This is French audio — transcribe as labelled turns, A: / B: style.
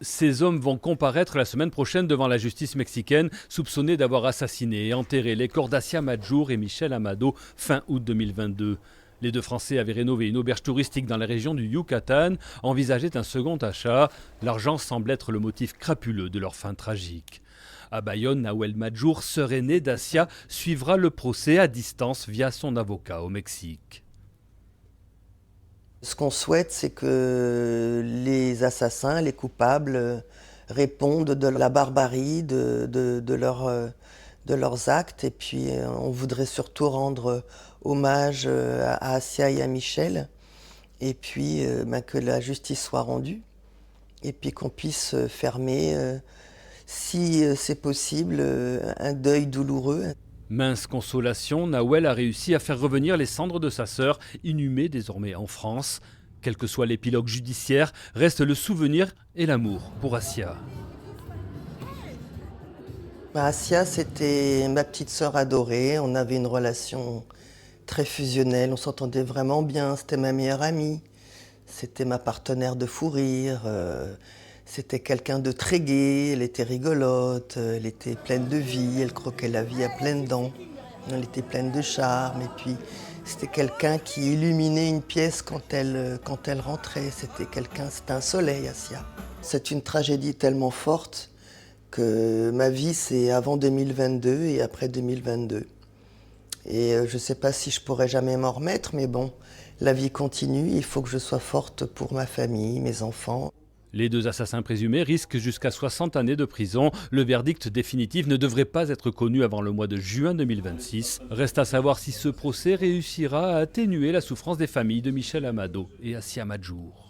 A: Ces hommes vont comparaître la semaine prochaine devant la justice mexicaine, soupçonnés d'avoir assassiné et enterré les corps d'Assia Madjour et Michel Amado fin août 2022. Les deux Français avaient rénové une auberge touristique dans la région du Yucatan, envisageaient un second achat. L'argent semble être le motif crapuleux de leur fin tragique. À Bayonne, Nahuel Madjour, sœur aînée d'Assia, suivra le procès à distance via son avocat au Mexique.
B: Ce qu'on souhaite, c'est que les assassins, les coupables, répondent de la barbarie de leurs actes. Et puis, on voudrait surtout rendre hommage à Assia et à Michel. Et puis, que la justice soit rendue. Et puis qu'on puisse fermer, si c'est possible, un deuil douloureux.
A: Mince consolation, Nahuel a réussi à faire revenir les cendres de sa sœur, inhumée désormais en France. Quel que soit l'épilogue judiciaire, reste le souvenir et l'amour pour Assia.
B: Assia, c'était ma petite sœur adorée. On avait une relation très fusionnelle, on s'entendait vraiment bien. C'était ma meilleure amie, c'était ma partenaire de fou rire. C'était quelqu'un de très gai, elle était rigolote, elle était pleine de vie, elle croquait la vie à pleines dents. Elle était pleine de charme et puis c'était quelqu'un qui illuminait une pièce quand elle rentrait. C'était un soleil, Assia. C'est une tragédie tellement forte que ma vie c'est avant 2022 et après 2022. Et je ne sais pas si je pourrai jamais m'en remettre, mais bon, la vie continue, il faut que je sois forte pour ma famille, mes enfants.
A: Les deux assassins présumés risquent jusqu'à 60 années de prison. Le verdict définitif ne devrait pas être connu avant le mois de juin 2026. Reste à savoir si ce procès réussira à atténuer la souffrance des familles de Michel Amado et Assia Madjour.